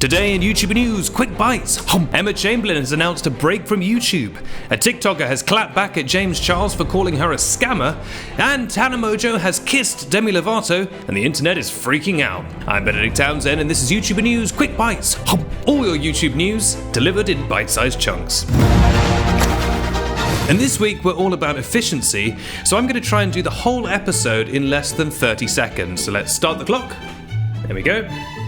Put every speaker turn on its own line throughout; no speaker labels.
Today in YouTuber news, quick bites. Emma Chamberlain has announced a break from YouTube. A TikToker has clapped back at James Charles for calling her a scammer. And Tana Mongeau has kissed Demi Lovato, and the internet is freaking out. I'm Benedict Townsend, and this is YouTuber news, quick bites. All your YouTube news delivered in bite-sized chunks. And this week we're all about efficiency, so I'm going to try and do the whole episode in less than 30 seconds. So let's start the clock. There we go.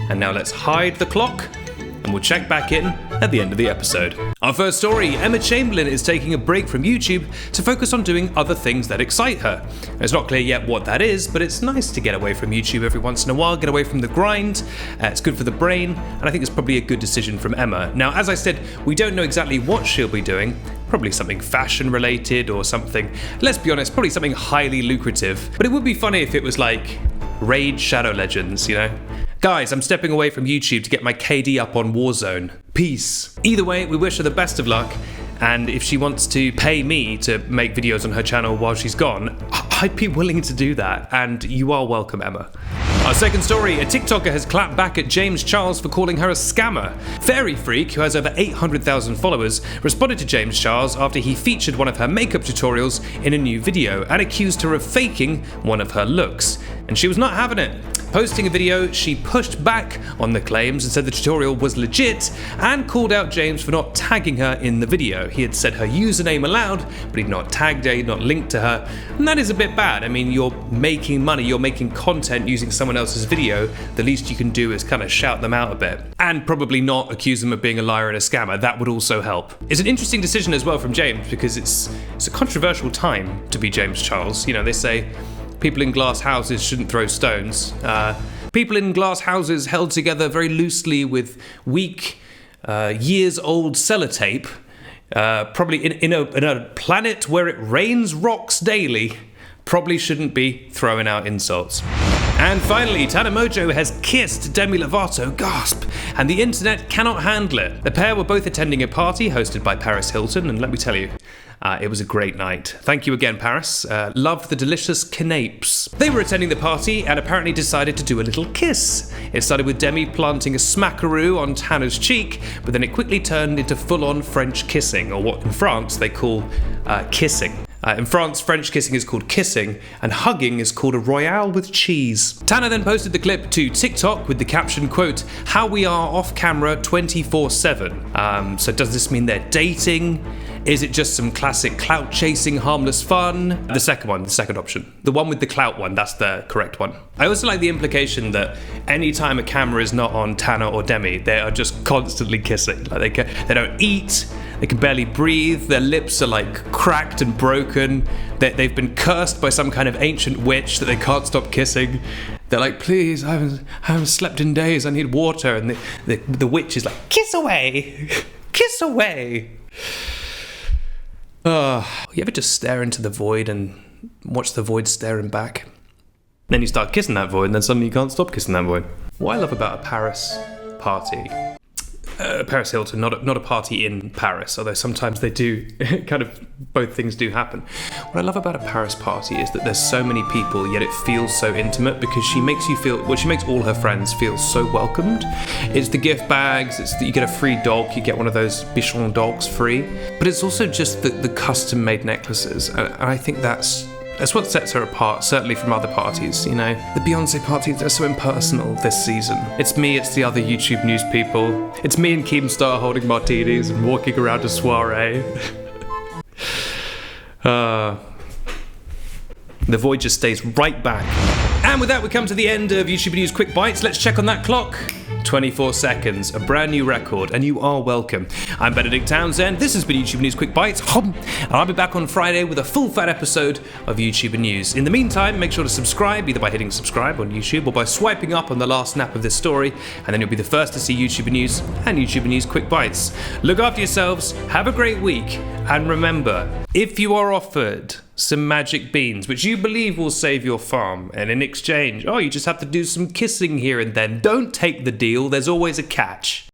And now let's hide the clock, and we'll check back in at the end of the episode. Our first story, Emma Chamberlain is taking a break from YouTube to focus on doing other things that excite her. It's not clear yet what that is, but it's nice to get away from YouTube every once in a while, get away from the grind. It's good for the brain, and I think it's probably a good decision from Emma. Now, as I said, we don't know exactly what she'll be doing. Probably something fashion related or something, let's be honest, probably something highly lucrative. But it would be funny if it was like Raid Shadow Legends, you know? Guys, I'm stepping away from YouTube to get my KD up on Warzone. Peace. Either way, we wish her the best of luck. And if she wants to pay me to make videos on her channel while she's gone, I'd be willing to do that. And you are welcome, Emma. Our second story, a TikToker has clapped back at James Charles for calling her a scammer. Fairy Freak, who has over 800,000 followers, responded to James Charles after he featured one of her makeup tutorials in a new video and accused her of faking one of her looks. And she was not having it. Posting a video, she pushed back on the claims and said the tutorial was legit and called out James for not tagging her in the video. He had said her username aloud, but he'd not tagged her, he'd not linked to her, and that is a bit bad. I mean, you're making money, you're making content using someone else's video. The least you can do is kind of shout them out a bit. And probably not accuse them of being a liar and a scammer. That would also help. It's an interesting decision as well from James because it's a controversial time to be James Charles. You know, they say people in glass houses shouldn't throw stones. People in glass houses held together very loosely with weak, years-old sellotape, probably in a planet where it rains rocks daily, probably shouldn't be throwing out insults. And finally, Tana Mongeau has kissed Demi Lovato, gasp, and the internet cannot handle it. The pair were both attending a party hosted by Paris Hilton, and let me tell you, it was a great night. Thank you again, Paris. Loved the delicious canapes. They were attending the party and apparently decided to do a little kiss. It started with Demi planting a smackaroo on Tana's cheek, but then it quickly turned into full-on French kissing, or what in France they call kissing. In France, French kissing is called kissing, and hugging is called a royale with cheese. Tana then posted the clip to TikTok with the caption, quote, "How we are off camera 24/7. So does this mean they're dating? Is it just some classic clout chasing, harmless fun? The second option. The one with the clout one, that's the correct one. I also like the implication that anytime a camera is not on Tana or Demi, they are just constantly kissing. Like they don't eat, they can barely breathe, their lips are like cracked and broken, they've been cursed by some kind of ancient witch that they can't stop kissing. They're like, please, I haven't slept in days, I need water. And the witch is like, kiss away, kiss away. You ever just stare into the void and watch the void staring back? Then you start kissing that void and then suddenly you can't stop kissing that void. What I love about a Paris party, Paris Hilton, not a party in Paris, although sometimes they do, kind of both things do happen. What I love about a Paris party is that there's so many people, yet it feels so intimate because she makes all her friends feel so welcomed. It's the gift bags, it's that you get a free dog, you get one of those Bichon dogs free, but it's also just the custom-made necklaces, and I think that's what sets her apart, certainly from other parties, you know. The Beyonce parties are so impersonal this season. It's me, it's the other YouTube news people. It's me and Keemstar holding martinis and walking around a soiree. The void just stays right back. And with that, we come to the end of YouTube News Quick Bites. Let's check on that clock. 24 seconds, a brand new record, and you are welcome. I'm Benedict Townsend, this has been YouTube News Quick Bites, and I'll be back on Friday with a full fat episode of YouTuber News. In the meantime, make sure to subscribe, either by hitting subscribe on YouTube or by swiping up on the last snap of this story, and then you'll be the first to see YouTuber News and YouTuber News Quick Bites. Look after yourselves, have a great week, and remember, if you are offered some magic beans, which you believe will save your farm, and in exchange, you just have to do some kissing here and then, don't take the deal, there's always a catch.